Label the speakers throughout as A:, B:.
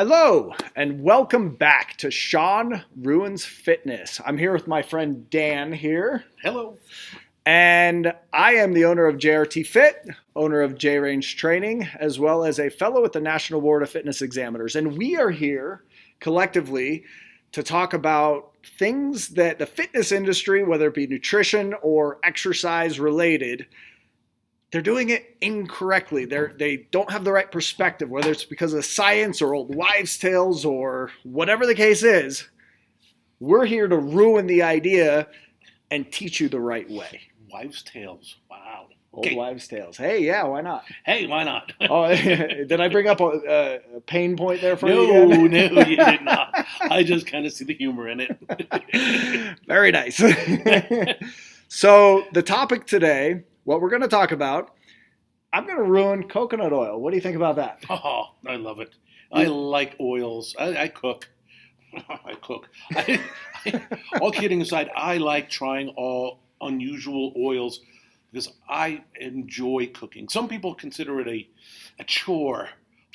A: Hello, and welcome back to Sean Ruins Fitness. I'm here with my friend Dan here.
B: Hello.
A: And I am the owner of JRT Fit, owner of J Range Training, as well as a fellow at the National Board of Fitness Examiners. And we are here collectively to talk about things that the fitness industry, whether it be nutrition or exercise related, they're doing it incorrectly. They don't have the right perspective, whether it's because of science or old wives' tales or whatever the case is. We're here to ruin the idea and teach you the right way.
B: Wives' tales. Wow.
A: Old wives' tales. Hey, yeah, why not?
B: Hey, why not?
A: Oh, did I bring up a pain point there for you?
B: No, you did not. I just kind of see the humor in it.
A: Very nice. So the topic today, what we're going to talk about, I'm going to ruin coconut oil. What do you think about that?
B: Oh, I love it. I like oils. I cook. I cook. All kidding aside, I like trying all unusual oils because I enjoy cooking. Some people consider it a chore.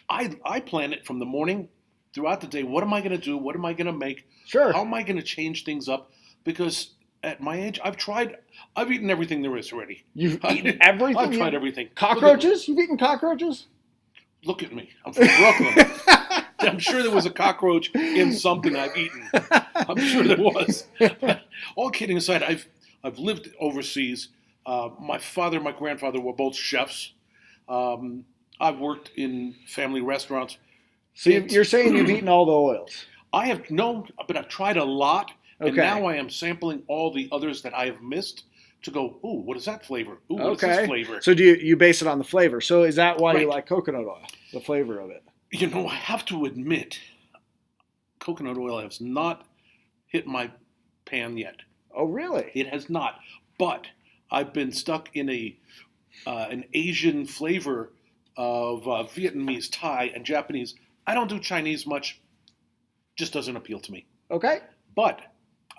B: I plan it from the morning throughout the day. What am I going to do? What am I going to make?
A: Sure.
B: How am I going to change things up? Because at my age, I've eaten everything there is already.
A: You've eaten everything?
B: I've tried everything.
A: Cockroaches? You've eaten cockroaches?
B: Look at me. I'm from Brooklyn. I'm sure there was a cockroach in something I've eaten. I'm sure there was. But all kidding aside, I've lived overseas. My father and my grandfather were both chefs. I've worked in family restaurants.
A: So you're saying you've eaten all the oils?
B: I have but I've tried a lot.
A: Okay.
B: And now I am sampling all the others that I have missed to go, ooh, what is that flavor? Ooh, what is this flavor?
A: So do you base it on the flavor? So is that why
B: Right.
A: you like coconut oil, the flavor of it?
B: You know, I have to admit, coconut oil has not hit my pan yet.
A: Oh, really?
B: It has not. But I've been stuck in an Asian flavor of Vietnamese, Thai, and Japanese. I don't do Chinese much. Just doesn't appeal to me.
A: Okay.
B: But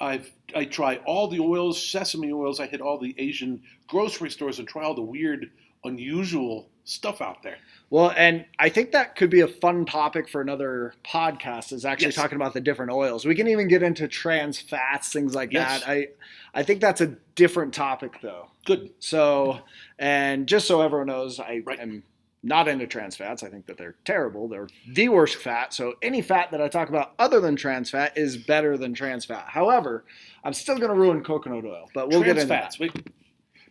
B: I try all the oils, sesame oils. I hit all the Asian grocery stores and try all the weird, unusual stuff out there.
A: Well, and I think that could be a fun topic for another podcast, is actually
B: Yes.
A: talking about the different oils. We can even get into trans fats, things like
B: Yes.
A: that. I think that's a different topic, though.
B: Good.
A: So, and just so everyone knows, I
B: Right.
A: am not into trans fats. I think that they're terrible. They're the worst fat. So any fat that I talk about other than trans fat is better than trans fat. However, I'm still going to ruin coconut oil, but we'll get into
B: fats.
A: that.
B: Wait.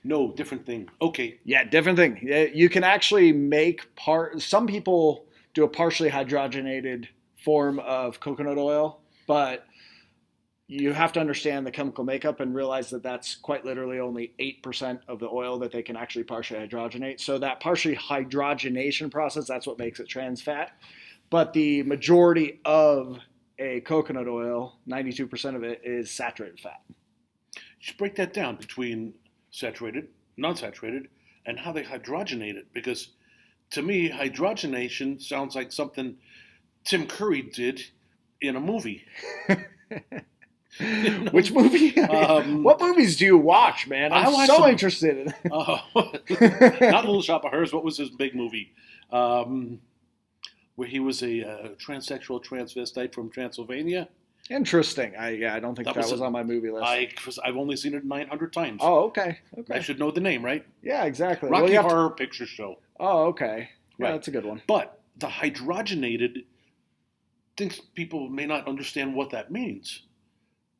B: No, different thing. Okay.
A: Yeah, different thing. You can actually make some people do a partially hydrogenated form of coconut oil, but you have to understand the chemical makeup and realize that that's quite literally only 8% of the oil that they can actually partially hydrogenate. So that partially hydrogenation process, that's what makes it trans fat. But the majority of a coconut oil, 92% of it, is saturated fat.
B: You should break that down between saturated, non-saturated, and how they hydrogenate it. Because to me, hydrogenation sounds like something Tim Curry did in a movie.
A: You know? Which movie? What movies do you watch, man? I'm so interested in it.
B: Not Little Shop of Horrors. What was his big movie? Where he was a transsexual transvestite from Transylvania.
A: Interesting. I don't think that was on my movie list.
B: I've only seen it 900 times.
A: Oh, okay.
B: I should know the name, right?
A: Yeah, exactly.
B: Rocky Horror Picture Show.
A: Oh, okay. Yeah,
B: Right.
A: That's a good one.
B: But the hydrogenated, thinks people may not understand what that means.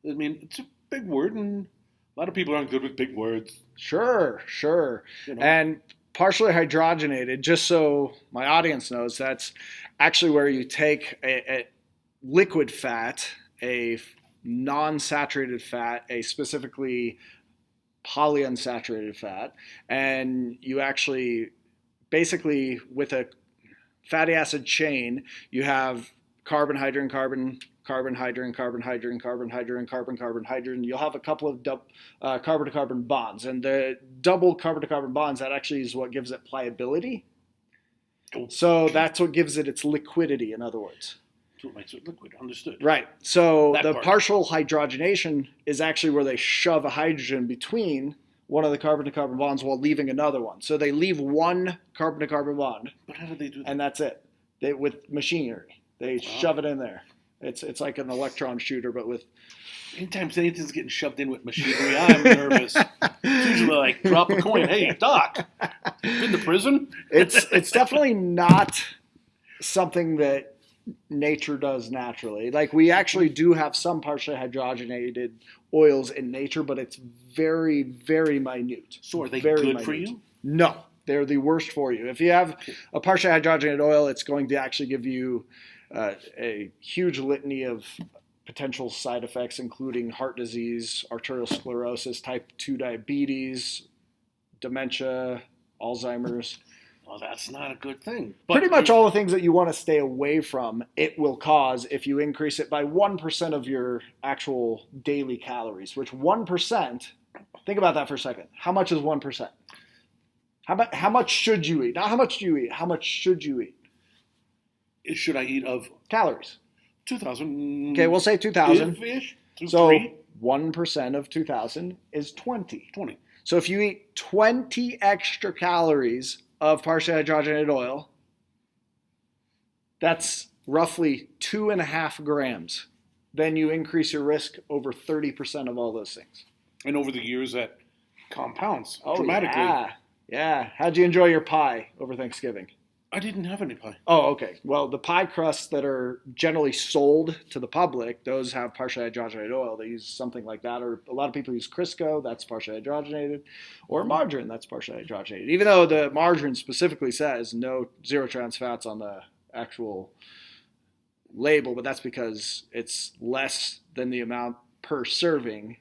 B: I mean, it's a big word, and a lot of people aren't good with big words.
A: Sure.
B: You know.
A: And partially hydrogenated, just so my audience knows, that's actually where you take a liquid fat, a non-saturated fat, a specifically polyunsaturated fat, and you actually basically with a fatty acid chain, you have carbon, hydrogen, carbon, carbon, hydrogen, carbon, hydrogen, carbon, hydrogen, carbon, carbon, hydrogen. You'll have a couple of carbon-to-carbon bonds. And the double carbon-to-carbon bonds, that actually is what gives it pliability. So that's what gives it its liquidity, in other words.
B: So it makes it liquid, understood.
A: Right. So
B: That
A: the
B: part.
A: partial hydrogenation is actually where they shove a hydrogen between one of the carbon-to-carbon bonds while leaving another one. So they leave one carbon-to-carbon bond,
B: But how do they do that?
A: and that's it. With machinery. They shove it in there. It's like an electron shooter, but with.
B: Anytime anything's getting shoved in with machinery, I'm nervous. It's usually like drop a coin. Hey, Doc, been to prison?
A: It's definitely not something that nature does naturally. Like we actually do have some partially hydrogenated oils in nature, but it's very, very minute.
B: So are they
A: very
B: good
A: minute.
B: for you?
A: No, they're the worst for you. If you have a partially hydrogenated oil, it's going to actually give you a huge litany of potential side effects, including heart disease, arterial sclerosis, type 2 diabetes, dementia, Alzheimer's.
B: Well, that's not a good thing.
A: But pretty much all the things that you want to stay away from, it will cause if you increase it by 1% of your actual daily calories, which 1%, think about that for a second. How much is 1%? How much should you eat? Not how much do you eat, how much should you eat?
B: Should I eat of
A: calories?
B: 2,000.
A: Okay, we'll say 2,000. So
B: 3?
A: 1% of 2,000 is 20.
B: 20.
A: So if you eat 20 extra calories of partially hydrogenated oil, that's roughly 2.5 grams. Then you increase your risk over 30% of all those things.
B: And over the years, that compounds dramatically.
A: Yeah. How'd you enjoy your pie over Thanksgiving?
B: I didn't have any pie.
A: Oh, okay. Well, the pie crusts that are generally sold to the public, those have partially hydrogenated oil. They use something like that, or a lot of people use Crisco, that's partially hydrogenated, or margarine, that's partially hydrogenated. Even though the margarine specifically says no zero trans fats on the actual label, but that's because it's less than the amount per serving.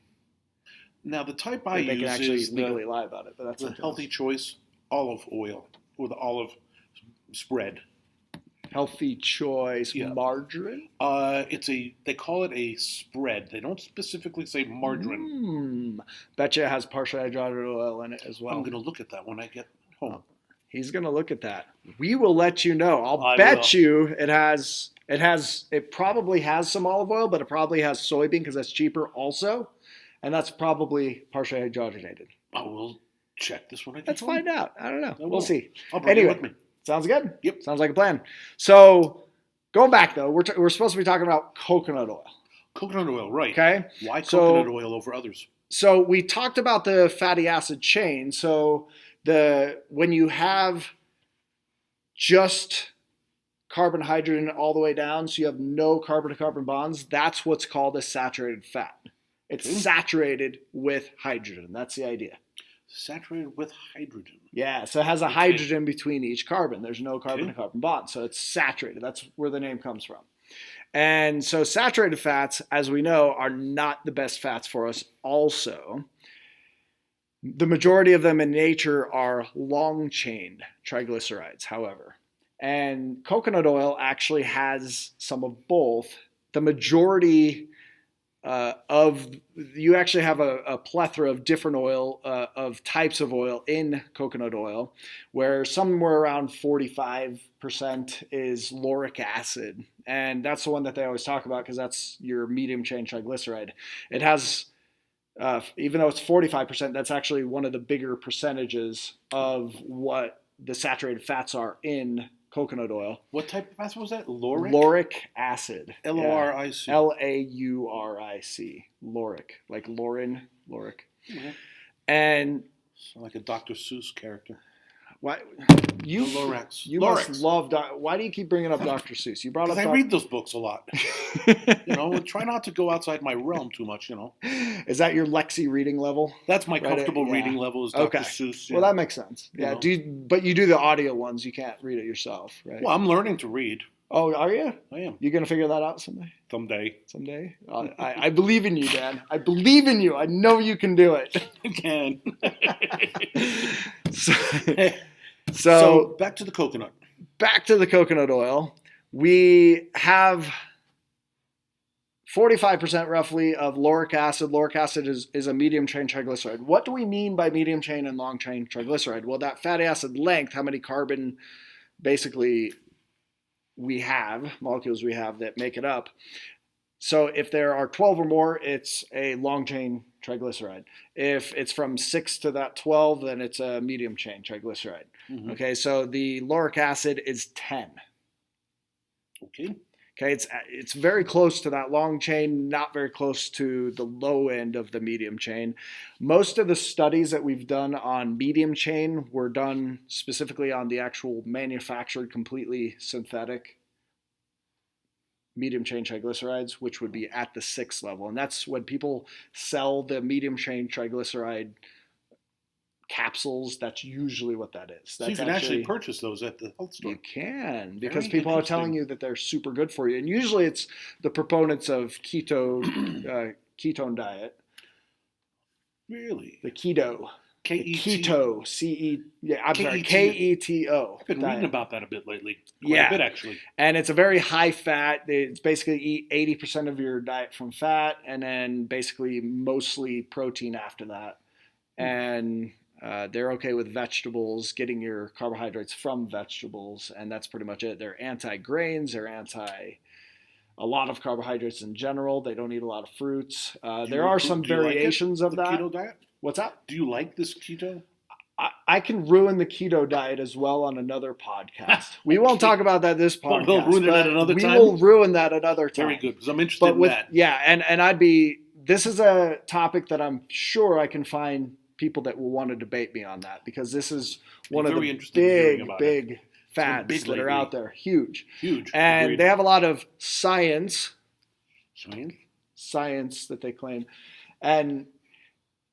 B: Now, the type I
A: they
B: use
A: can actually
B: is
A: legally lie about it, but that's
B: the Healthy Choice olive oil, or the olive spread.
A: Healthy Choice margarine?
B: They call it a spread. They don't specifically say margarine.
A: Betcha it has partially hydrogenated oil in it as well.
B: I'm going to look at that when I get home.
A: He's going to look at that. We will let you know. I bet you it probably has some olive oil, but it probably has soybean because that's cheaper also. And that's probably partially hydrogenated.
B: I will check this when I get
A: Let's
B: home.
A: find out. I don't know. We'll see.
B: I'll bring it with me.
A: Sounds good?
B: Yep.
A: Sounds like a plan. So going back, though, we're supposed to be talking about coconut oil.
B: Coconut oil, right.
A: Okay.
B: Why coconut oil over others?
A: So we talked about the fatty acid chain. So when you have just carbon hydrogen all the way down, so you have no carbon-to-carbon bonds, that's what's called a saturated fat. It's saturated with hydrogen. That's the idea.
B: Saturated with hydrogen.
A: Yeah, so it has a hydrogen between each carbon. There's no carbon-to-carbon bond, so it's saturated. That's where the name comes from. And so saturated fats, as we know, are not the best fats for us also. The majority of them in nature are long-chain triglycerides, however. And coconut oil actually has some of both. The majority you actually have a plethora of different oil, of types of oil in coconut oil, where somewhere around 45% is lauric acid. And that's the one that they always talk about because that's your medium chain triglyceride. It has, even though it's 45%, that's actually one of the bigger percentages of what the saturated fats are in coconut oil.
B: What type of acid was that? Lauric?
A: Lauric acid.
B: L-O-R-I-C.
A: L-A-U-R-I-C. Lauric. Like Lauren, Lauric.
B: Mm-hmm.
A: And
B: so like a Dr. Seuss character.
A: Why
B: you Lorax.
A: You must love why do you keep bringing up Dr. Seuss? You brought up
B: I read those books a lot. Try not to go outside my realm too much,
A: Is that your Lexi reading level?
B: That's my comfortable reading level is Dr. Seuss.
A: Well, that makes sense. Yeah. But you do the audio ones. You can't read it yourself, right?
B: Well, I'm learning to read.
A: Oh, are you?
B: I am.
A: You going to figure that out someday?
B: Someday.
A: I believe in you, Dan. I believe in you. I know you can do it.
B: I can.
A: So
B: back to the coconut.
A: Back to the coconut oil. We have 45% roughly of lauric acid. Lauric acid is a medium chain triglyceride. What do we mean by medium chain and long chain triglyceride? Well, that fatty acid length, how many carbon basically molecules we have that make it up. So if there are 12 or more, it's a long chain triglyceride. If it's from 6 to that 12, then it's a medium chain triglyceride. Mm-hmm. Okay, so the lauric acid is 10.
B: Okay.
A: Okay, it's very close to that long chain, not very close to the low end of the medium chain. Most of the studies that we've done on medium chain were done specifically on the actual manufactured, completely synthetic medium chain triglycerides, which would be at the 6 level. And that's when people sell the medium chain triglyceride capsules. That's usually what that is.
B: So you can actually purchase those at the health store.
A: You can, because people are telling you that they're super good for you. And usually it's the proponents of ketone diet.
B: Really?
A: The keto.
B: K-E-T.
A: Keto. Keto. K-E-T-O.
B: I've been reading about that a bit lately.
A: Yeah.
B: A bit, actually.
A: And it's a very high fat. It's basically eat 80% of your diet from fat and then basically mostly protein after that. And they're okay with vegetables, getting your carbohydrates from vegetables, and that's pretty much it. They're anti-grains. They're anti a lot of carbohydrates in general. They don't eat a lot of fruits. There are some variations of that.
B: Keto diet?
A: What's that?
B: Do you like this keto?
A: I can ruin the keto diet as well on another podcast. We won't talk about that this podcast.
B: We'll ruin it at another time?
A: We will ruin that another time.
B: Very good, because I'm interested in that.
A: Yeah, and this is a topic that I'm sure I can find people that will want to debate me on that, because this is one of the big fads that are out there. Huge. And
B: Agreed.
A: they have a lot of science that they claim. And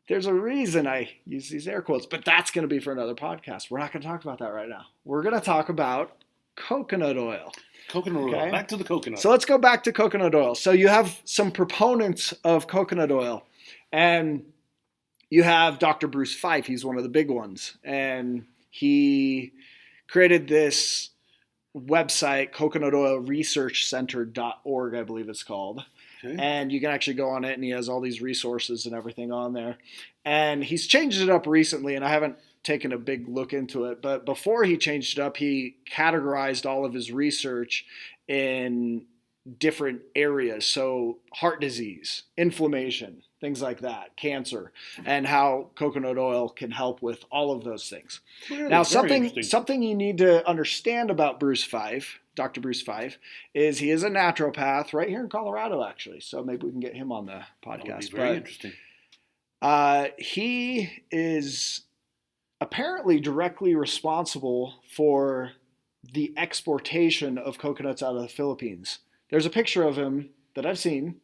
A: there's a reason I use these air quotes, but that's going to be for another podcast. We're not going to talk about that right now. We're going to talk about coconut oil.
B: Coconut oil. Back to the coconut.
A: So let's go back to coconut oil. So you have some proponents of coconut oil, and you have Dr. Bruce Fife. He's one of the big ones. And he created this website, coconutoilresearchcenter.org, I believe it's called. Okay. And you can actually go on it, and he has all these resources and everything on there. And he's changed it up recently, and I haven't taken a big look into it. But before he changed it up, he categorized all of his research in different areas. So heart disease, inflammation, things like that, cancer, and how coconut oil can help with all of those things. Really? Now, something you need to understand about Bruce Fife, Dr. Bruce Fife, is he is a naturopath right here in Colorado, actually. So maybe we can get him on the podcast.
B: That would be very interesting.
A: He is apparently directly responsible for the exportation of coconuts out of the Philippines. There's a picture of him that I've seen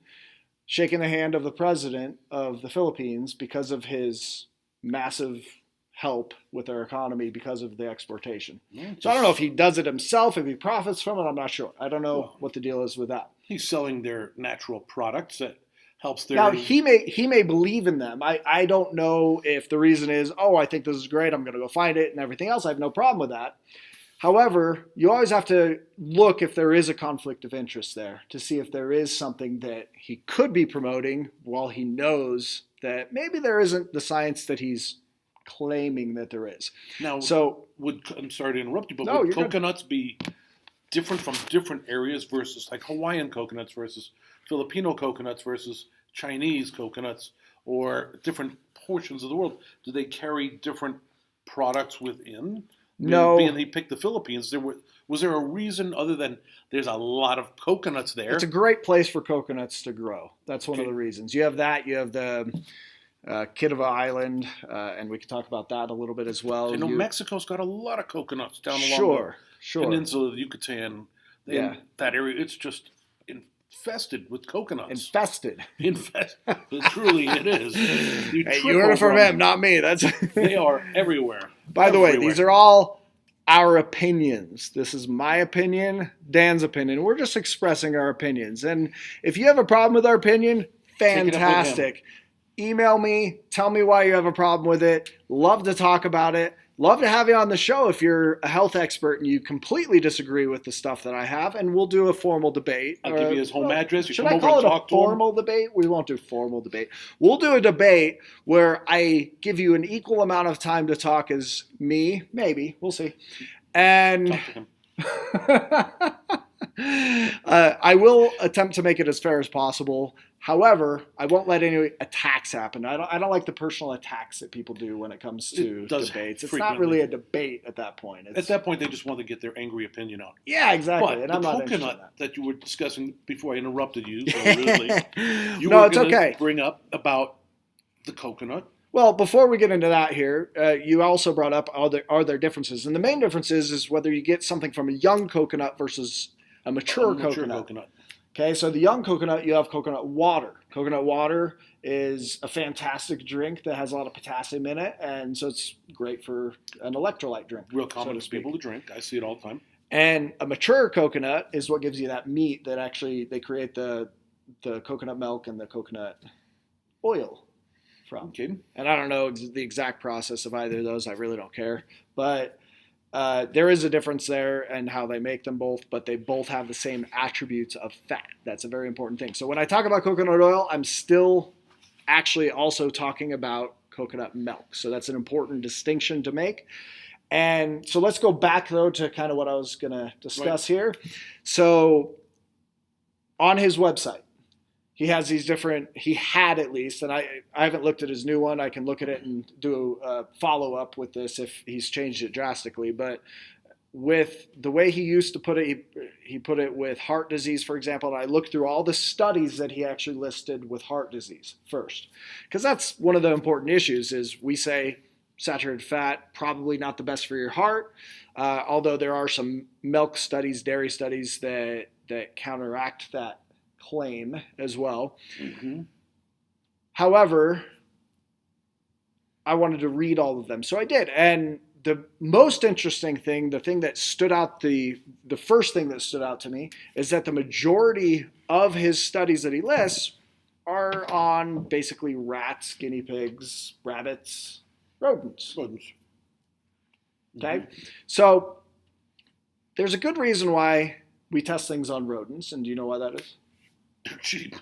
A: shaking the hand of the president of the Philippines because of his massive help with their economy because of the exportation. So I don't know if he does it himself, if he profits from it, I'm not sure. I don't know what the deal is with that.
B: He's selling their natural products that helps their...
A: Now, he may believe in them. I don't know if the reason is, I think this is great, I'm going to go find it and everything else. I have no problem with that. However, you always have to look if there is a conflict of interest there to see if there is something that he could be promoting while he knows that maybe there isn't the science that he's claiming that there is.
B: Now, I'm sorry to interrupt you, but would coconuts be different from different areas versus like Hawaiian coconuts versus Filipino coconuts versus Chinese coconuts or different portions of the world? Do they carry different products within?
A: No.
B: Being he picked the Philippines, was there a reason other than there's a lot of coconuts there?
A: It's a great place for coconuts to grow. That's one of the reasons. You have that. You have the Kitava Island, and we can talk about that a little bit as well.
B: Mexico's got a lot of coconuts down along the peninsula of the Yucatan. That area, it's just infested with coconuts.
A: Infested.
B: Truly, it is.
A: You heard it from him, not me.
B: They are everywhere.
A: By the way, these are all our opinions. This is my opinion, Dan's opinion. We're just expressing our opinions. And if you have a problem with our opinion, fantastic. Email me. Tell me why you have a problem with it. Love to talk about it. Love to have you on the show if you're a health expert and you completely disagree with the stuff that I have, and we'll do a formal debate.
B: I'll give you his home address.
A: Should I call it a formal debate? We won't do formal debate. We'll do a debate where I give you an equal amount of time to talk as me, maybe. We'll see. And
B: talk to him.
A: I will attempt to make it as fair as possible. However, I won't let any attacks happen. I don't like the personal attacks that people do when it comes to debates. It's not really a debate at that point.
B: At that point, they just want to get their angry opinion out.
A: Yeah, exactly.
B: But
A: and
B: the
A: I'm not interested in
B: coconut that you were discussing before I interrupted you, so rudely, you
A: no,
B: were
A: it's
B: going to
A: okay.
B: bring up about the coconut.
A: Well, before we get into that here, you also brought up are there differences? And the main difference is whether you get something from a young coconut versus a mature coconut. Okay, so the young coconut, you have coconut water. Coconut water is a fantastic drink that has a lot of potassium in it, and so it's great for an electrolyte drink.
B: Real common for people to drink. I see it all the time.
A: And a mature coconut is what gives you that meat that actually they create the coconut milk and the coconut oil from.
B: Okay.
A: And I don't know the exact process of either of those. I really don't care. But there is a difference there in how they make them both, but they both have the same attributes of fat. That's a very important thing. So when I talk about coconut oil, I'm still actually also talking about coconut milk. So that's an important distinction to make. And so let's go back, though, to kind of what I was going to discuss here. So on his website, he has these different, he had at least, and I haven't looked at his new one. I can look at it and do a follow-up with this if he's changed it drastically. But with the way he used to put it, he put it with heart disease, for example, and I looked through all the studies that he actually listed with heart disease first. Because that's one of the important issues is we say saturated fat, probably not the best for your heart, although there are some milk studies, dairy studies that counteract that claim as well.
B: Mm-hmm.
A: However, I wanted to read all of them, so I did. And the most interesting thing, the thing that stood out, the first thing that stood out to me is that the majority of his studies that he lists are on basically rats, guinea pigs, rabbits, rodents. Okay? Mm-hmm. So there's a good reason why we test things on rodents, and do you know why that is?
B: They're cheap.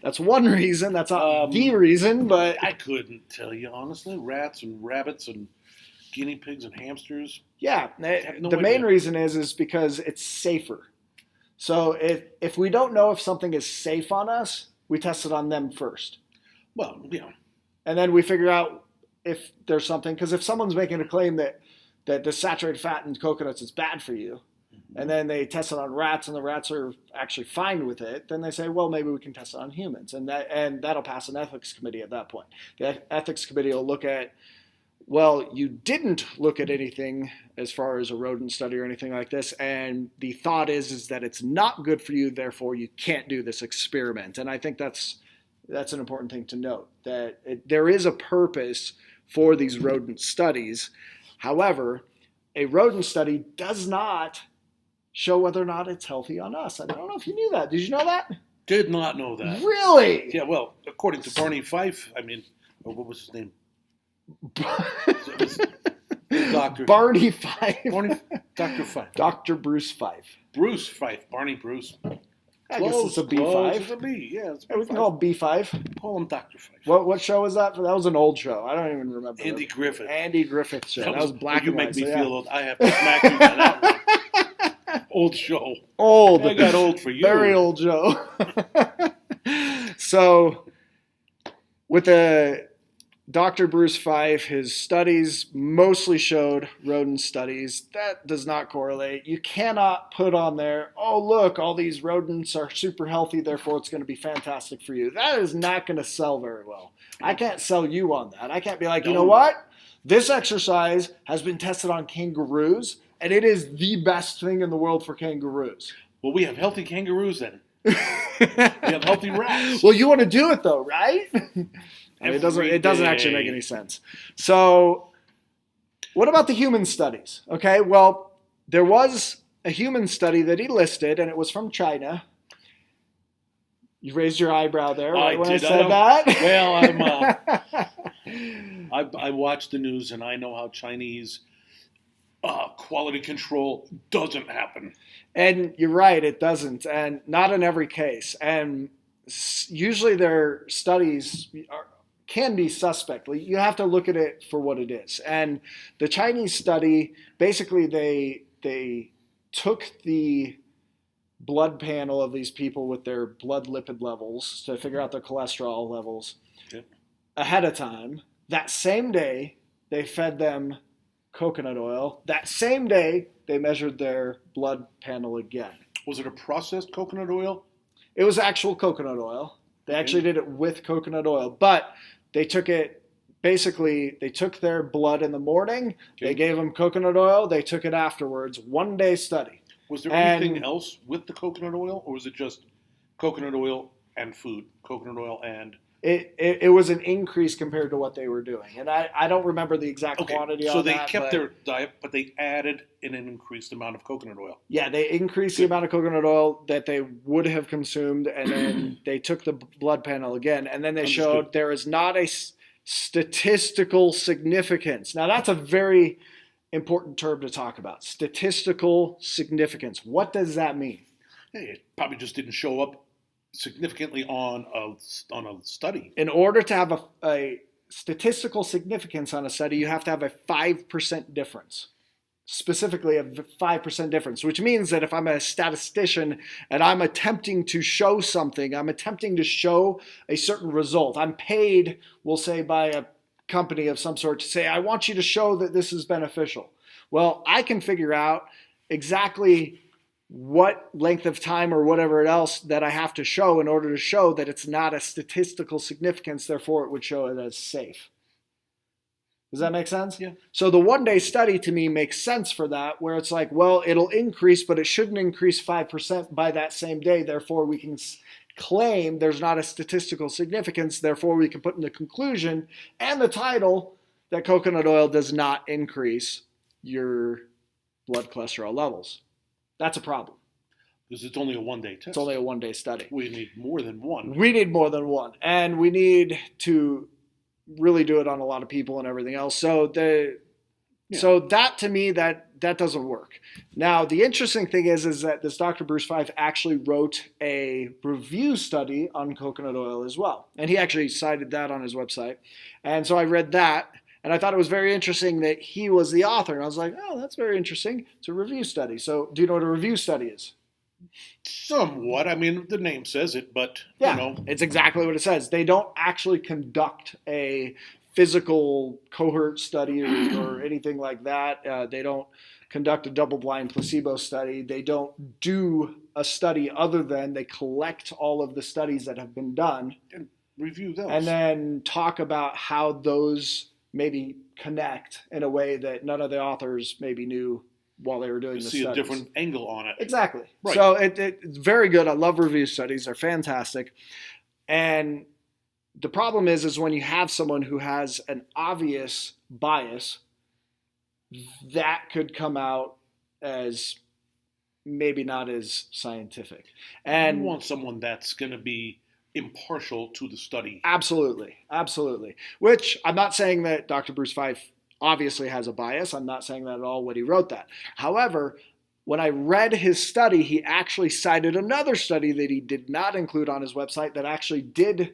A: That's one reason. That's not the reason, but
B: I couldn't tell you honestly. Rats and rabbits and guinea pigs and hamsters.
A: Yeah, the main reason is because it's safer. So if we don't know if something is safe on us, we test it on them first.
B: Well, yeah.
A: And then we figure out if there's something, because if someone's making a claim that the saturated fat in coconuts is bad for you, and then they test it on rats, and the rats are actually fine with it, then they say, well, maybe we can test it on humans. And that'll pass an ethics committee at that point. The ethics committee will look at, well, you didn't look at anything as far as a rodent study or anything like this, and the thought is that it's not good for you, therefore you can't do this experiment. And I think that's an important thing to note, that there is a purpose for these rodent studies. However, a rodent study does not show whether or not it's healthy on us. I don't know if you knew that. Did you know that?
B: Did not know that.
A: Really?
B: Yeah, well, according to Barney Fife, what was his name?
A: Barney Fife.
B: Dr. Fife.
A: Dr. Bruce Fife.
B: Bruce Fife. Barney Bruce.
A: I guess it's a B5.
B: It's a B, yeah. It's
A: we can call him B5.
B: Call him Dr. Fife.
A: What show was that? That was an old show. I don't even remember.
B: Andy Griffith.
A: Andy Griffith show. That was black and white.
B: You make me feel old. I have to smack you for that one. Old show.
A: Old.
B: I got old for you.
A: Very old show. So, with the Dr. Bruce Fife, his studies mostly showed rodent studies. That does not correlate. You cannot put on there, oh, look, all these rodents are super healthy, therefore it's going to be fantastic for you. That is not going to sell very well. I can't sell you on that. I can't be like, you know what? This exercise has been tested on kangaroos, and it is the best thing in the world for kangaroos.
B: Well, we have healthy kangaroos then. We have healthy rats.
A: Well, you want to do it though, right? It doesn't actually make any sense. So what about the human studies? Okay, well, there was a human study that he listed, and it was from China. You raised your eyebrow there when I said that?
B: Well, I watch the news, and I know how Chinese quality control doesn't happen.
A: And you're right, it doesn't, and not in every case. And usually their studies can be suspect. You have to look at it for what it is. And the Chinese study, basically they took the blood panel of these people with their blood lipid levels to figure out their cholesterol levels ahead of time. That same day, they fed them coconut oil. That same day, they measured their blood panel again.
B: Was it a processed coconut oil?
A: It was actual coconut oil. They actually did it with coconut oil, but they took it, basically, they took their blood in the morning, they gave them coconut oil, they took it afterwards, 1 day study.
B: Was there anything else with the coconut oil, or was it just coconut oil and food? Coconut oil and...
A: It was an increase compared to what they were doing. And I don't remember the exact quantity
B: so
A: on that.
B: So they kept their diet, but they added an increased amount of coconut oil.
A: Yeah, they increased the amount of coconut oil that they would have consumed, and then they took the blood panel again, and then they showed there is not a statistical significance. Now, that's a very important term to talk about. Statistical significance. What does that mean?
B: Hey, it probably just didn't show up significantly on a study.
A: In order to have a statistical significance on a study, you have to have a 5% difference. Specifically, a 5% difference, which means that if I'm a statistician and I'm attempting to show something, I'm attempting to show a certain result. I'm paid, we'll say, by a company of some sort to say, I want you to show that this is beneficial. Well, I can figure out exactly what length of time or whatever else that I have to show in order to show that it's not a statistical significance, therefore it would show it as safe. Does that make sense?
B: Yeah.
A: So the 1 day study to me makes sense for that, where it's like, well, it'll increase, but it shouldn't increase 5% by that same day. Therefore, we can claim there's not a statistical significance. Therefore, we can put in the conclusion and the title that coconut oil does not increase your blood cholesterol levels. That's a problem.
B: Because it's only a 1 day test.
A: It's only a 1 day study.
B: We need more than one.
A: We need more than one. And we need to really do it on a lot of people and everything else. So so that to me, that doesn't work. Now, the interesting thing is that this Dr. Bruce Fife actually wrote a review study on coconut oil as well. And he actually cited that on his website. And so I read that. And I thought it was very interesting that he was the author. And I was like, oh, that's very interesting. It's a review study. So do you know what a review study is?
B: Somewhat. I mean, the name says it, but,
A: it's exactly what it says. They don't actually conduct a physical cohort study or anything like that. They don't conduct a double-blind placebo study. They don't do a study other than they collect all of the studies that have been done.
B: And review those.
A: And then talk about how those maybe connect in a way that none of the authors maybe knew while they were doing the studies.
B: See a different angle on it.
A: Exactly.
B: Right.
A: So it's very good. I love review studies. They're fantastic. And the problem is when you have someone who has an obvious bias, that could come out as maybe not as scientific. And
B: you want someone that's going to be impartial to the study.
A: Absolutely. Absolutely. Which I'm not saying that Dr. Bruce Fife obviously has a bias. I'm not saying that at all when he wrote that. However, when I read his study, he actually cited another study that he did not include on his website that actually did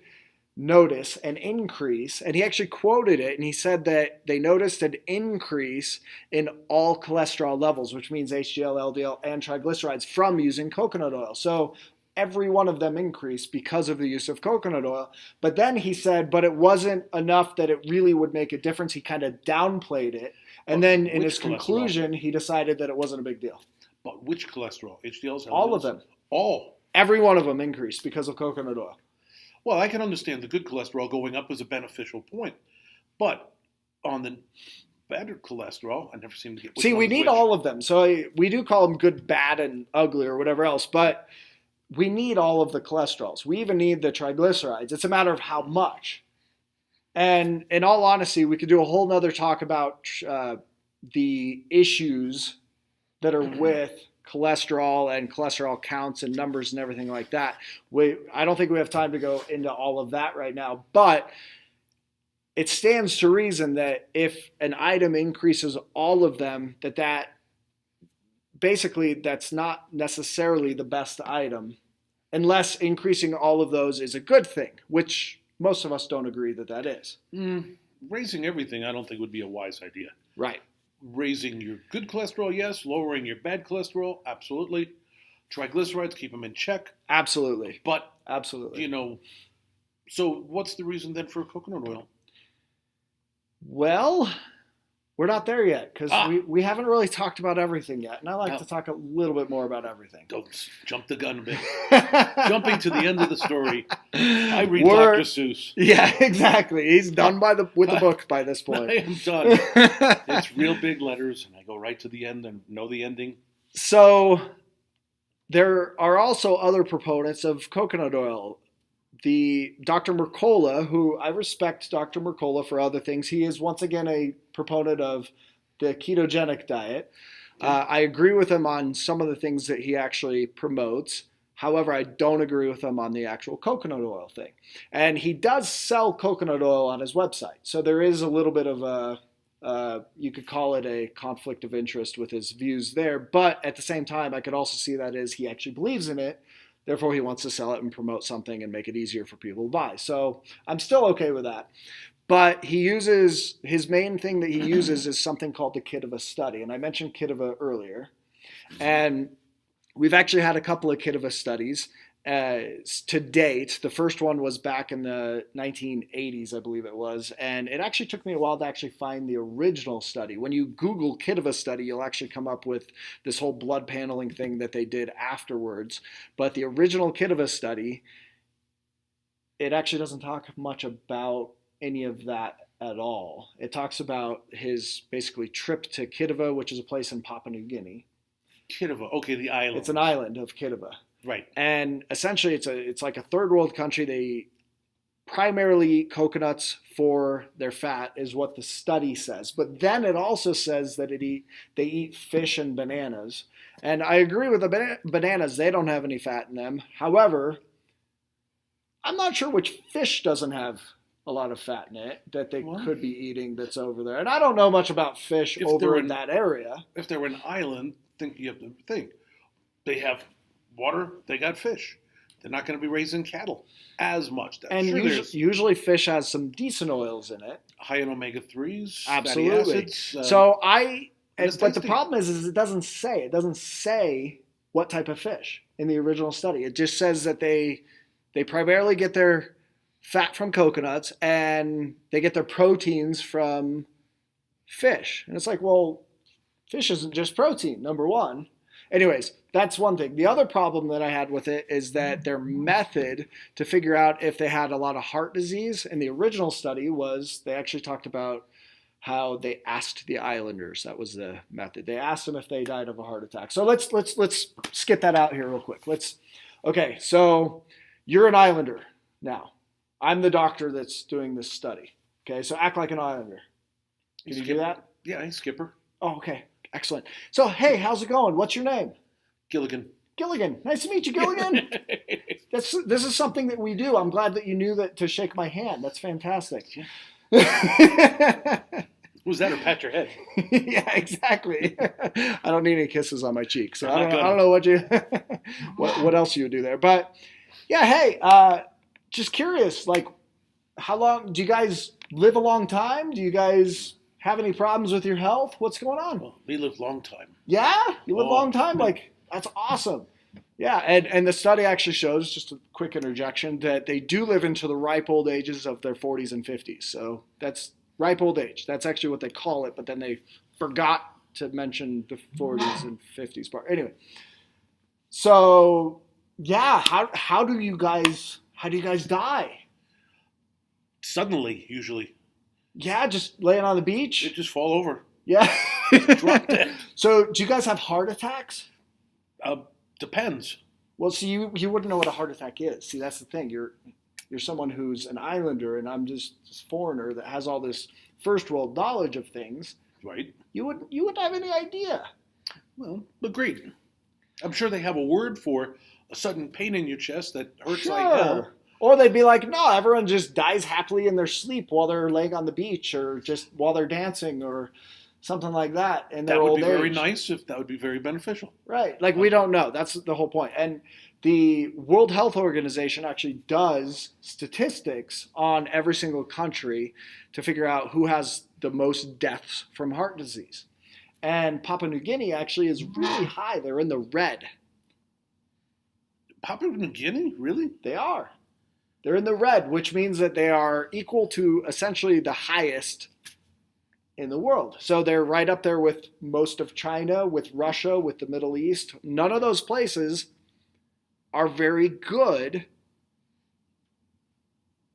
A: notice an increase. And he actually quoted it, and he said that they noticed an increase in all cholesterol levels, which means HDL, LDL, and triglycerides from using coconut oil. So every one of them increased because of the use of coconut oil. But then he said, but it wasn't enough that it really would make a difference. He kind of downplayed it. And then in his conclusion, he decided that it wasn't a big deal.
B: But which cholesterol? HDLs? LDLs?
A: All of them.
B: All.
A: Every one of them increased because of coconut oil.
B: Well, I can understand the good cholesterol going up as a beneficial point. But on the better cholesterol, I never seem to get...
A: See, we need all of them. So we do call them good, bad, and ugly or whatever else. But we need all of the cholesterols. We even need the triglycerides. It's a matter of how much. And in all honesty, we could do a whole nother talk about the issues that are with cholesterol and cholesterol counts and numbers and everything like that. I don't think we have time to go into all of that right now, but it stands to reason that if an item increases all of them, that basically that's not necessarily the best item, unless increasing all of those is a good thing, which most of us don't agree that is.
B: Raising everything, I don't think would be a wise idea.
A: Right.
B: raising your good cholesterol, yes. Lowering your bad cholesterol, absolutely. Triglycerides, keep them in check.
A: Absolutely.
B: But,
A: Absolutely.
B: So what's the reason then for coconut oil?
A: Well, we're not there yet because
B: Ah,
A: we haven't really talked about everything yet. And I like
B: no,
A: to talk a little bit more about everything.
B: don't jump the gun a bit. Jumping to the end of the story, I read
A: We're-
B: Dr. Seuss.
A: Yeah, exactly. He's done with the book by this
B: I
A: point.
B: am done. It's real big letters, and I go right to the end and know the ending.
A: So there are also other proponents of coconut oil. The Dr. Mercola, who I respect Dr. Mercola for other things, he is once again a proponent of the ketogenic diet. I agree with him on some of the things that he actually promotes. However, I don't agree with him on the actual coconut oil thing. And he does sell coconut oil on his website. So there is a little bit of you could call it a conflict of interest with his views there. But at the same time, I could also see that as he actually believes in it. Therefore, he wants to sell it and promote something and make it easier for people to buy. So I'm still okay with that. But his main thing that he uses is something called the Kit of a study. And I mentioned Kit of a earlier. And we've actually had a couple of Kit of a studies to date. The first one was back in the 1980s, I believe it was. And it actually took me a while to actually find the original study. When you Google Kit of a study, you'll actually come up with this whole blood paneling thing that they did afterwards. But the original Kit of a study, it actually doesn't talk much about any of that at all. It talks about his basically trip to Kitava, which is a place in Papua New Guinea.
B: Kitava, okay, the island.
A: It's an island of Kitava.
B: Right.
A: And essentially it's like a third world country. They primarily eat coconuts for their fat is what the study says. But then it also says that they eat fish and bananas. And I agree with the bananas. They don't have any fat in them. However, I'm not sure which fish doesn't have a lot of fat in it that they could be eating that's over there. And I don't know much about fish over in that area.
B: If they're an island, you have to think. They have water, they got fish. They're not going to be raising cattle as much.
A: And usually fish has some decent oils in it.
B: High in omega-3s,
A: absolutely.
B: fatty acids.
A: But the problem is it doesn't say. It doesn't say what type of fish in the original study. It just says that they primarily get their fat from coconuts and they get their proteins from fish. And it's like, well, fish isn't just protein, number one. Anyways, that's one thing. The other problem that I had with it is that their method to figure out if they had a lot of heart disease in the original study was they actually talked about how they asked the islanders. That was the method. They asked them if they died of a heart attack. So let's skip that out here real quick. Okay, so you're an islander now. I'm the doctor that's doing this study. Okay, so act like an islander. Can you do that?
B: Yeah, I skipper.
A: Oh, okay. Excellent. So, hey, how's it going? What's your name?
B: Gilligan.
A: Gilligan. Nice to meet you, Gilligan. This is something that we do. I'm glad that you knew that to shake my hand. That's fantastic.
B: Yeah. Was that or pat your head?
A: Yeah, exactly. I don't need any kisses on my cheek, so I don't know what you what else you would do there. But yeah, hey, just curious, like, how long do you guys live? A long time? Do you guys have any problems with your health? What's going on?
B: Well, we live long time.
A: Yeah, you live a long time. Like, that's awesome. Yeah, and the study actually shows, just a quick interjection, that they do live into the ripe old ages of their 40s and 50s. So that's ripe old age. That's actually what they call it, but then they forgot to mention the 40s and 50s part. Anyway, so yeah, how do you guys die?
B: Suddenly, usually.
A: Yeah, just laying on the beach.
B: They just fall over.
A: Yeah.
B: Drop dead.
A: So do you guys have heart attacks?
B: Depends.
A: Well, see, you wouldn't know what a heart attack is. See, that's the thing. You're someone who's an islander, and I'm just this foreigner that has all this first world knowledge of things.
B: Right.
A: You wouldn't have any idea.
B: Well, agreed. I'm sure they have a word for a sudden pain in your chest that hurts
A: Sure.
B: like hell.
A: Or they'd be like, no, everyone just dies happily in their sleep while they're laying on the beach, or just while they're dancing, or something like that in their old age.
B: That would be very nice. If that would be very beneficial.
A: Right. Like, we don't know. That's the whole point. And the World Health Organization actually does statistics on every single country to figure out who has the most deaths from heart disease. And Papua New Guinea actually is really high. They're in the red.
B: Papua New Guinea, really?
A: They are. They're in the red, which means that they are equal to essentially the highest in the world. So they're right up there with most of China, with Russia, with the Middle East. None of those places are very good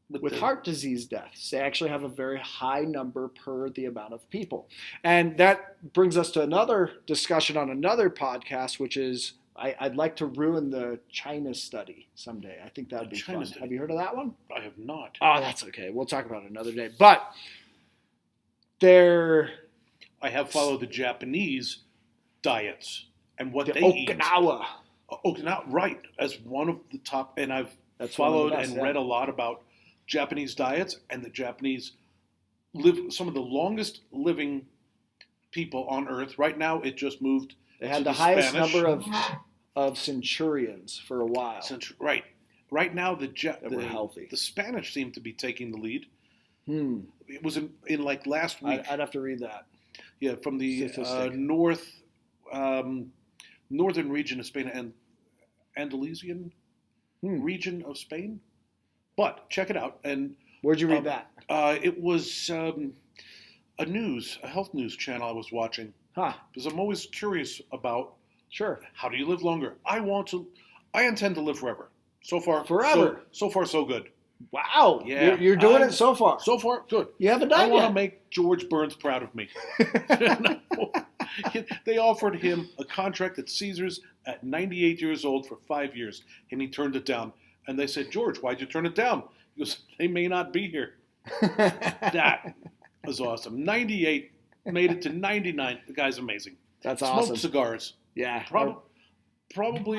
A: with heart disease deaths. They actually have a very high number per the amount of people. And that brings us to another discussion on another podcast, which is I'd like to ruin the China study someday. I think that would be fun. Have you heard of that one?
B: I have not.
A: Oh, that's okay. We'll talk about it another day. But I
B: have followed the Japanese diets and what they
A: Okinawa.
B: eat. Okinawa, right, as one of the top, and I've followed and read a lot about Japanese diets, and the Japanese live some of the longest living people on Earth. Right now, it just moved.
A: They had the highest number of centurions for a while.
B: Right. Right now, the
A: healthy.
B: The Spanish seem to be taking the lead.
A: It
B: was in like last week.
A: I'd have to read that.
B: Yeah, from the northern region of Spain and Andalusian region of Spain. But check it out. And
A: where'd you read that?
B: It was a health news channel I was watching. Because I'm always curious about how do you live longer? I intend to live forever. So far, so far, so good.
A: Wow. Yeah. You're doing it so far.
B: So far, good.
A: You haven't done it yet.
B: I want to make George Burns proud of me. They offered him a contract at Caesars at 98 years old for 5 years, and he turned it down. And they said, George, why'd you turn it down? He goes, they may not be here. That was awesome. 98, made it to 99. The guy's amazing.
A: That's awesome.
B: Smoked cigars.
A: Yeah.
B: Probably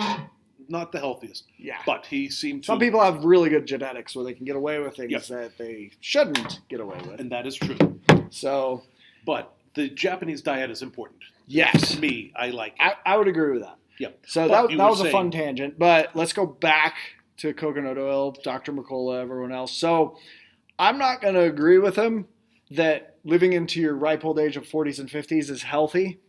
B: not the healthiest.
A: Yeah.
B: But he seemed to.
A: Some people have really good genetics where they can get away with things that they shouldn't get away with.
B: And that is true.
A: So.
B: But the Japanese diet is important.
A: Yes.
B: To me, I like it.
A: I would agree with that.
B: Yeah.
A: So that was a fun tangent. But let's go back to coconut oil, Dr. McCullough, everyone else. So I'm not going to agree with him that living into your ripe old age of 40s and 50s is healthy.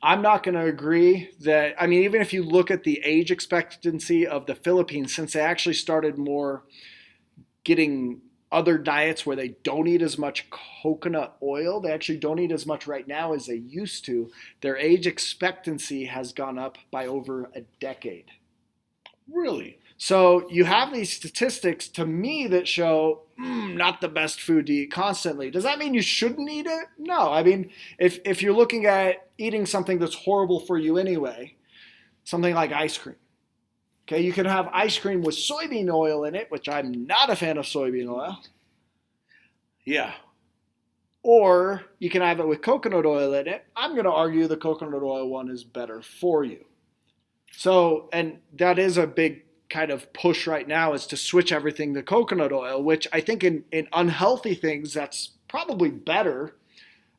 A: I'm not going to agree that, I mean, even if you look at the age expectancy of the Philippines, since they actually started more getting other diets where they don't eat as much coconut oil, they actually don't eat as much right now as they used to, their age expectancy has gone up by over a decade.
B: Really?
A: So you have these statistics to me that show not the best food to eat constantly. Does that mean you shouldn't eat it? No. I mean, if you're looking at eating something that's horrible for you anyway, something like ice cream. Okay, you can have ice cream with soybean oil in it, which I'm not a fan of soybean oil.
B: Yeah.
A: Or you can have it with coconut oil in it. I'm going to argue the coconut oil one is better for you. So, and that is a big kind of push right now, is to switch everything to coconut oil, which I think in unhealthy things, that's probably better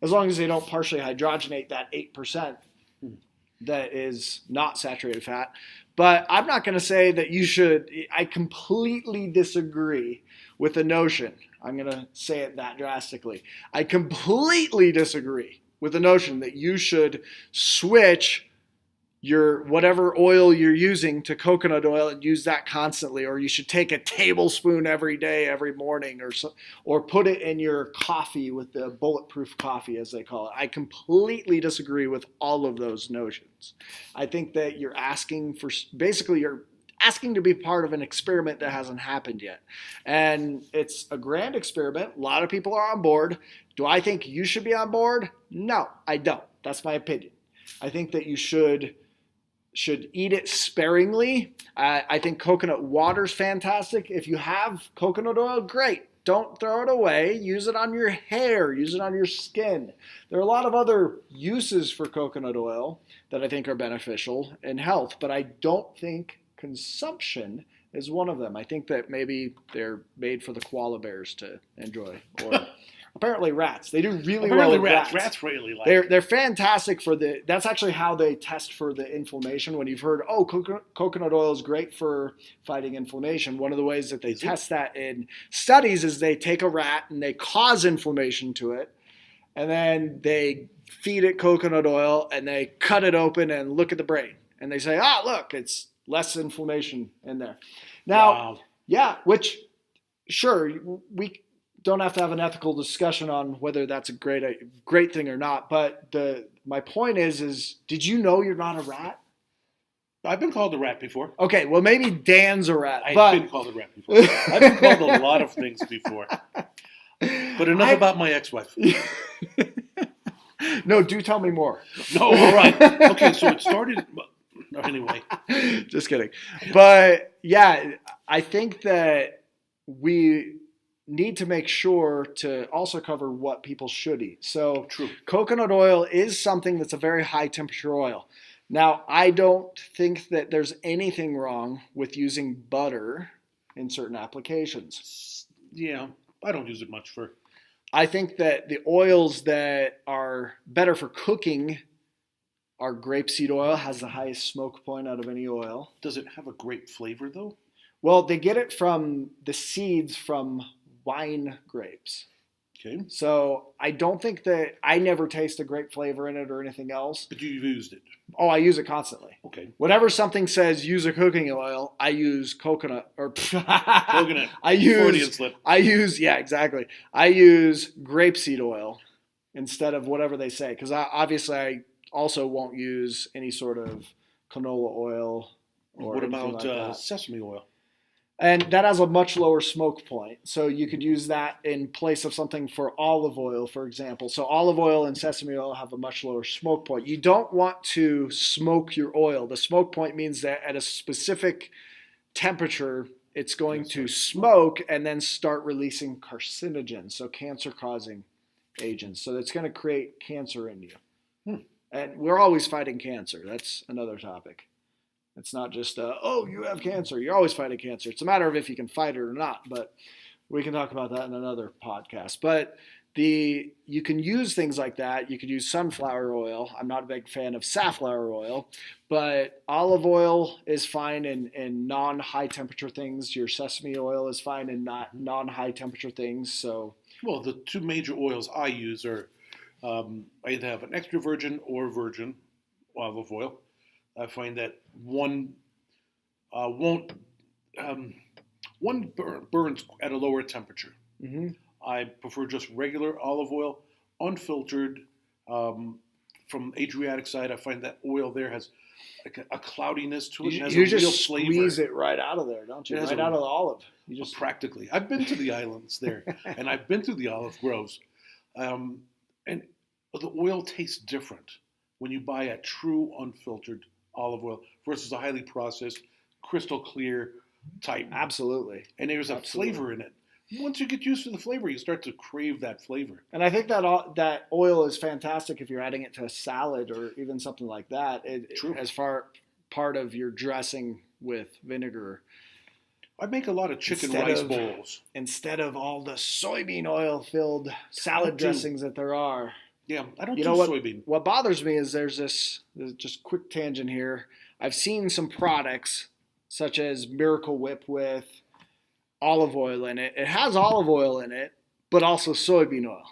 A: as long as they don't partially hydrogenate that 8% that is not saturated fat. But I'm not going to say that you should. I completely disagree with the notion. I'm going to say it that drastically. I completely disagree with the notion that you should switch your whatever oil you're using to coconut oil and use that constantly, or you should take a tablespoon every day, every morning, or put it in your coffee with the bulletproof coffee, as they call it. I completely disagree with all of those notions. I think that you're asking to be part of an experiment that hasn't happened yet. And it's a grand experiment. A lot of people are on board. Do I think you should be on board? No, I don't. That's my opinion. I think that you should eat it sparingly. I think coconut water's fantastic. If you have coconut oil, great. Don't throw it away. Use it on your hair. Use it on your skin. There are a lot of other uses for coconut oil that I think are beneficial in health, but I don't think consumption is one of them. I think that maybe they're made for the koala bears to enjoy, or apparently rats. They do really well with rats.
B: Rats really like
A: they're fantastic for that's actually how they test for the inflammation. When you've heard, coconut oil is great for fighting inflammation, one of the ways that they test that in studies is they take a rat and they cause inflammation to it, and then they feed it coconut oil and they cut it open and look at the brain and they say, ah, look, it's less inflammation in there. Now,
B: Wow.
A: yeah, which sure, we don't have to have an ethical discussion on whether that's a great thing or not. But my point is, did you know you're not a rat?
B: I've been called a rat before.
A: Okay, well maybe Dan's a rat.
B: I've
A: but
B: been called a rat before. I've been called a lot of things before. But enough about my ex-wife.
A: No, do tell me more.
B: No, all right. Okay, so it started. Anyway.
A: Just kidding. But yeah, I think that we need to make sure to also cover what people should eat. So
B: True.
A: Coconut oil is something that's a very high temperature oil. Now, I don't think that there's anything wrong with using butter in certain applications.
B: Yeah, I don't use it much for.
A: I think that the oils that are better for cooking are grapeseed oil, has the highest smoke point out of any oil.
B: Does it have a great flavor, though?
A: Well, they get it from the seeds from wine grapes.
B: Okay.
A: So I don't think that I never taste a grape flavor in it or anything else.
B: But you've used it.
A: Oh, I use it constantly.
B: Okay.
A: Whenever something says use a cooking oil, I use coconut or
B: Coconut.
A: I use
B: Freudian slip.
A: yeah, exactly. I use grapeseed oil instead of whatever they say because obviously I also won't use any sort of canola oil or
B: What
A: anything
B: about
A: like that.
B: sesame oil?
A: And that has a much lower smoke point. So you could use that in place of something for olive oil, for example. So olive oil and sesame oil have a much lower smoke point. You don't want to smoke your oil. The smoke point means that at a specific temperature, it's going to smoke and then start releasing carcinogens, so cancer-causing agents. So it's going to create cancer in you. And we're always fighting cancer. That's another topic. It's not just, oh, you have cancer. You're always fighting cancer. It's a matter of if you can fight it or not. But we can talk about that in another podcast. But you can use things like that. You could use sunflower oil. I'm not a big fan of safflower oil. But olive oil is fine in non-high temperature things. Your sesame oil is fine in non-high temperature things. So,
B: well, the two major oils I use are I either have an extra virgin or virgin olive oil. I find that one burns at a lower temperature.
A: Mm-hmm.
B: I prefer just regular olive oil, unfiltered. From Adriatic side, I find that oil there has like a cloudiness to it.
A: You just squeeze it right out of there, don't you? Right out of the olive. You just
B: practically. I've been to the islands there, and I've been to the olive groves, and the oil tastes different when you buy a true unfiltered olive oil versus a highly processed, crystal clear type.
A: Absolutely.
B: And there's a flavor in it. Once you get used to the flavor, you start to crave that flavor.
A: And I think that oil is fantastic if you're adding it to a salad or even something like that.
B: True.
A: As far part of your dressing with vinegar.
B: I make a lot of chicken rice bowls.
A: Instead of all the soybean oil filled salad dressings that there are.
B: Yeah, I don't do soybean.
A: What bothers me is there's just quick tangent here. I've seen some products such as Miracle Whip with olive oil in it. It has olive oil in it, but also soybean oil.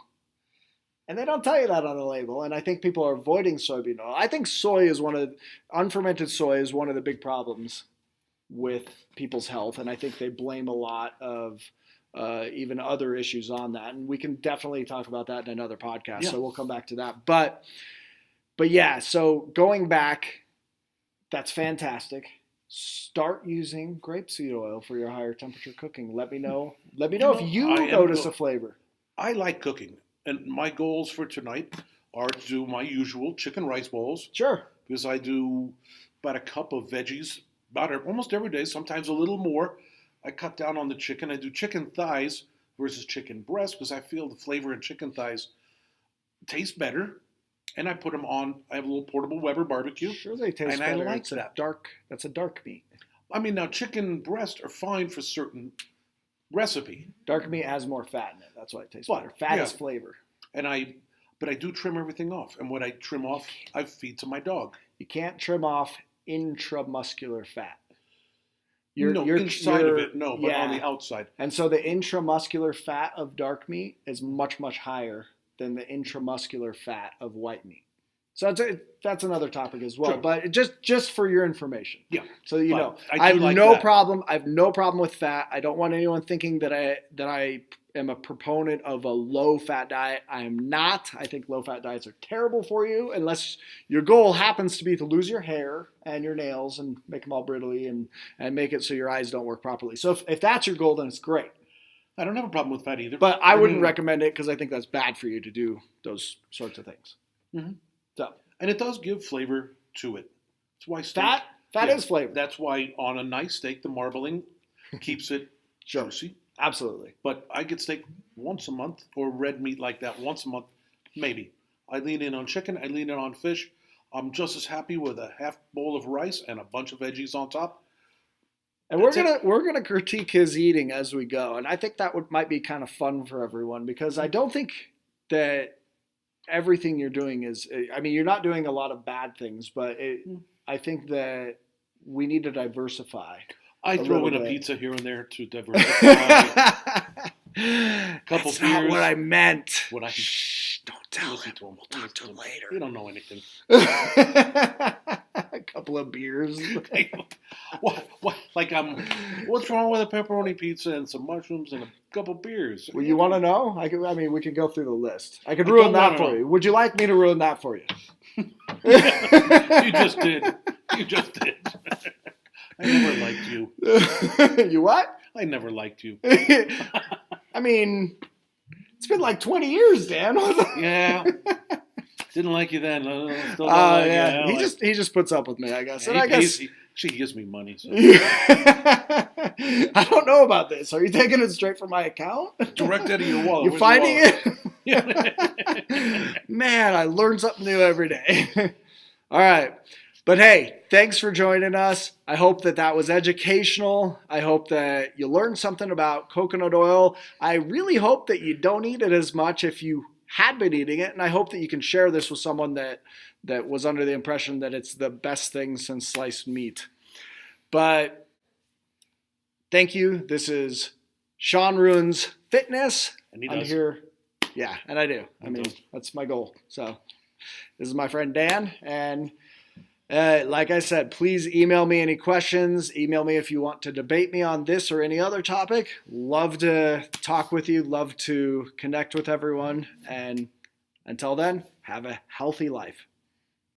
A: And they don't tell you that on the label. And I think people are avoiding soybean oil. I think unfermented soy is one of the big problems with people's health. And I think they blame a lot of even other issues on that. And we can definitely talk about that in another podcast. Yeah. So we'll come back to that. But yeah, so going back, that's fantastic. Start using grapeseed oil for your higher temperature cooking. Let me know. Let me know if you notice a flavor.
B: I like cooking. And my goals for tonight are to do my usual chicken rice bowls.
A: Sure.
B: Because I do about a cup of veggies almost every day, sometimes a little more. I cut down on the chicken. I do chicken thighs versus chicken breast because I feel the flavor in chicken thighs tastes better. And I put them on. I have a little portable Weber barbecue.
A: Sure, they taste
B: and
A: better.
B: I like that.
A: That's a dark meat.
B: I mean, now chicken breast are fine for certain recipe.
A: Dark meat has more fat in it. That's why it tastes better. Fat is flavor.
B: But I do trim everything off. And what I trim off, I feed to my dog.
A: You can't trim off intramuscular fat.
B: Inside of it, no, but on the outside.
A: And so the intramuscular fat of dark meat is much, much higher than the intramuscular fat of white meat. So that's another topic as well.
B: Sure.
A: But just for your information.
B: Yeah.
A: So you
B: But
A: know,
B: I
A: have
B: do like
A: no
B: that.
A: problem. I have no problem with fat. I don't want anyone thinking that I am a proponent of a low-fat diet. I am not. I think low-fat diets are terrible for you unless your goal happens to be to lose your hair and your nails and make them all brittly and make it so your eyes don't work properly. So if that's your goal, then it's great.
B: I don't have a problem with fat either.
A: But I wouldn't recommend it because I think that's bad for you to do those sorts of things.
B: Mhm.
A: So,
B: And it does give flavor to it. That's why steak,
A: fat
B: yeah,
A: is flavor.
B: That's why on a nice steak, the marbling keeps it
A: Sure.
B: juicy.
A: Absolutely.
B: But I get steak once a month, or red meat like that once a month, maybe. I lean in on chicken. I lean in on fish. I'm just as happy with a half bowl of rice and a bunch of veggies on top.
A: And we're gonna critique his eating as we go, and I think that might be kind of fun for everyone because I don't think that everything you're doing is. I mean, you're not doing a lot of bad things, but I think that we need to diversify.
B: I
A: A
B: throw in
A: little
B: a
A: bit.
B: pizza here and there to diversify. Couple
A: That's not
B: beers.
A: what I meant.
B: What I-
A: Shh, don't tell
B: Listen
A: him.
B: to him.
A: We'll talk to
B: Listen
A: him
B: to him.
A: later.
B: You don't know anything.
A: A couple of beers.
B: What? Like what's wrong with a pepperoni pizza and some mushrooms and a couple beers?
A: Well, you want to know? I mean, we can go through the list. I could
B: I
A: ruin
B: don't
A: that
B: wanna
A: for
B: know.
A: you. Would you like me to ruin that for you?
B: You just did. You just did. I never liked you.
A: You what?
B: I never liked you.
A: I mean, it's been like 20 years, Dan.
B: Yeah. Didn't like you then. Still don't
A: Yeah.
B: like you.
A: He just puts up with me, I guess.
B: Yeah,
A: And I guess
B: she gives me money. So.
A: I don't know about this. Are you taking it straight from my account?
B: Direct out of your wallet.
A: You're
B: Where's
A: finding
B: your
A: it?
B: wallet?
A: Man, I learn something new every day. All right. But hey, thanks for joining us. I hope that was educational. I hope that you learned something about coconut oil. I really hope that you don't eat it as much if you had been eating it. And I hope that you can share this with someone that was under the impression that it's the best thing since sliced meat. But thank you. This is Sean Ruins Fitness.
B: And he
A: I'm
B: does.
A: here. Yeah, and I do. I
B: He
A: mean,
B: does.
A: that's my goal. So this is my friend Dan. And like I said, please email me any questions. Email me if you want to debate me on this or any other topic. Love to talk with you. Love to connect with everyone. And until then, have a healthy life.